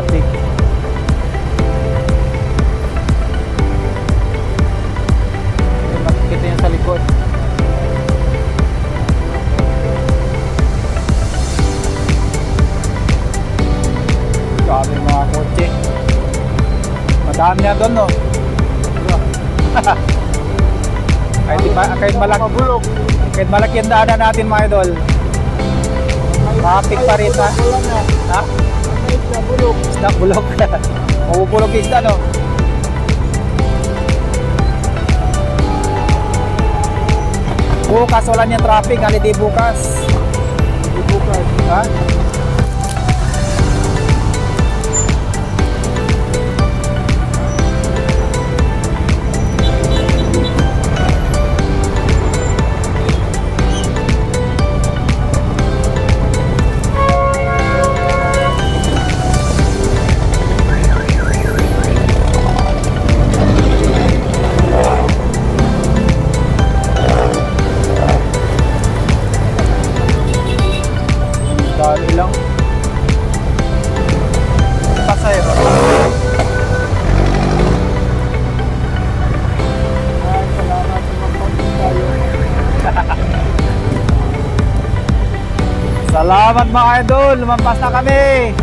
traffic. Makikita yan sa likod. Grabe mga kotse. Madami na doon, no? Kahit malaki ang daanan natin, mga idol. Traffic pa rin, ha? Ha? Isda, bulok. Mabubulok yung isda, no? Bukas, wala niyang traffic. Holiday bukas. Ha? Dali lang. Pasahero. Salamat magpapit tayo. Salamat mga idol, lumampas na kami.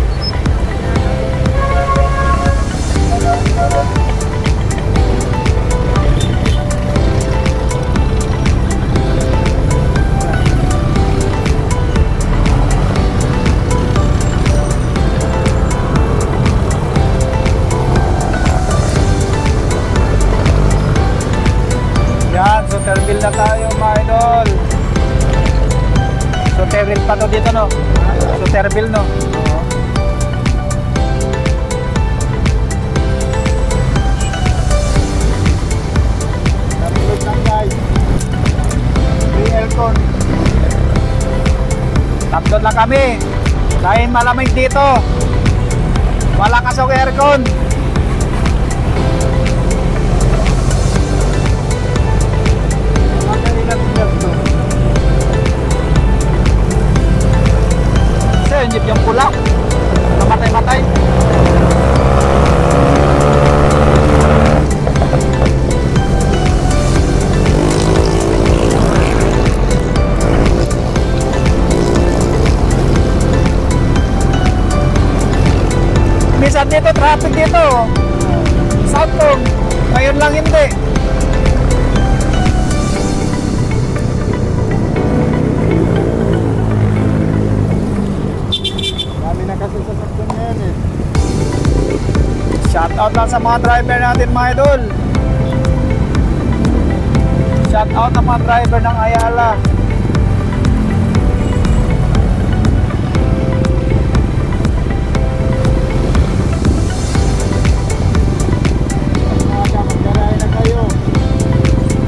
Yan, Soterville na tayo mga idol. Soterville pa to dito, no? Soterville, no? Oo. Nabulog lang guys. Free aircon. Tatlo lang kami. Dahil malamig dito. Malakas ang aircon. Kasi yung jeep yung pula namatay-matay. Minsan dito traffic dito Southong, ngayon lang hindi. Shout out lang sa mga driver natin mga idol. Shout out sa mga driver ng Ayala.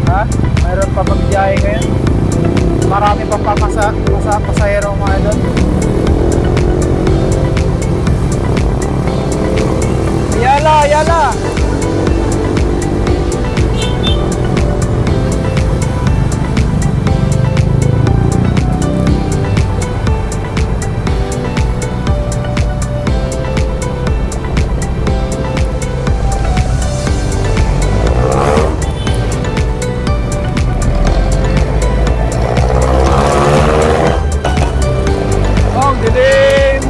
Ha? Mayroon pa magbiyahe ngayon. Marami pang pasahero mga idol. Ayala, Ayala. Ang dilim.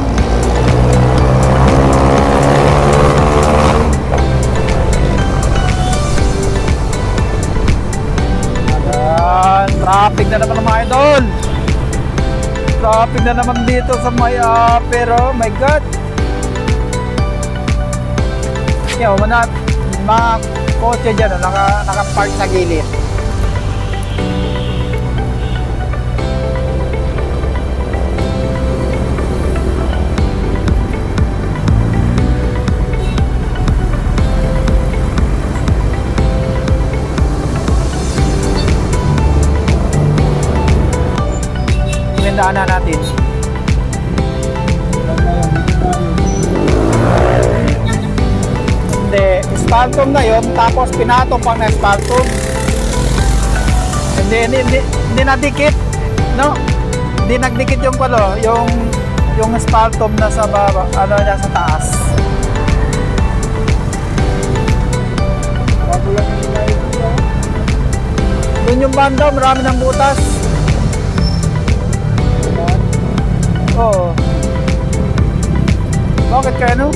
Traffic na naman mga idol. Traffic na naman dito sa may pero my god. Kaya mga kotse dyan naka-park sa gilid. Daanan natin. Hindi, spaltum na yun, tapos pinatong pang na spaltum. Hindi nadikit, no? Hindi nagdikit yung yung spaltum na sa baba, ano na sa taas. Bago lang yung live nila. Doon yung banda, marami ng butas. Oo. Bakit kaya no?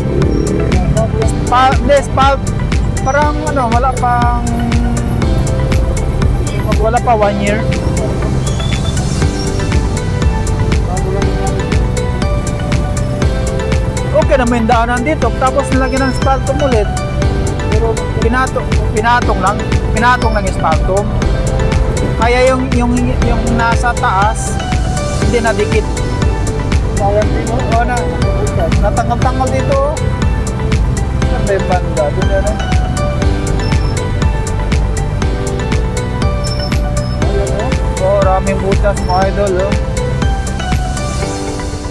Parang ano, wala pa 1 year. Okay naman yung daanan dito, tapos nilagyan ng spaltum ulit. Pero pinatong lang yung spaltum. Kaya yung nasa taas hindi nadikit. Sayang din oh, natanggal-tanggal dito. Ano ba yung banda? Doon yan eh. Oh, raming butas mga idol oh.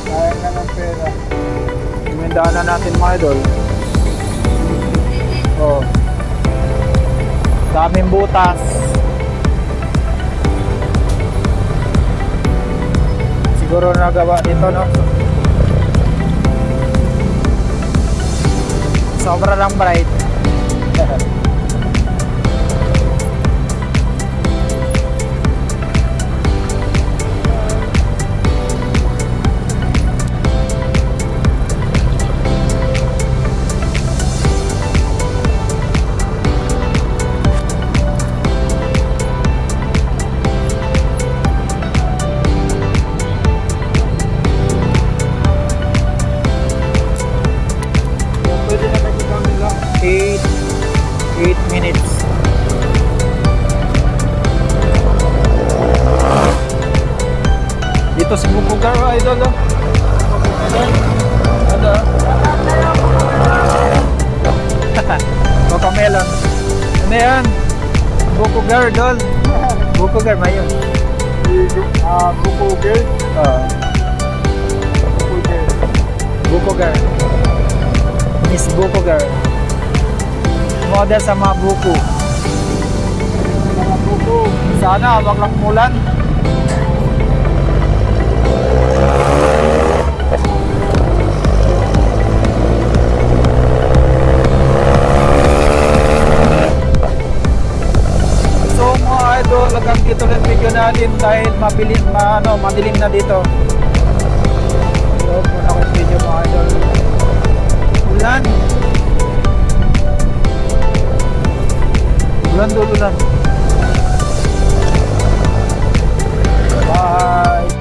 Sayang na ng pera. Imendaanan natin mga idol. Oh. Daming butas. Siguro nagawa dito no. Sobra lang bright. Eight minutes. Dito si Bubugar idol oh. Ano? Watermelon. Ano yan? Bubugar idol. Bubugar mayo. Bubugar? Bubugar. Miss Bubugar. Model sa mga buko. Sana wag lang mulan. So mga idol, hanggang dito lang video natin dahil madilim na dito. Load muna akong video mga idol. Ulan. Ulan. Bye.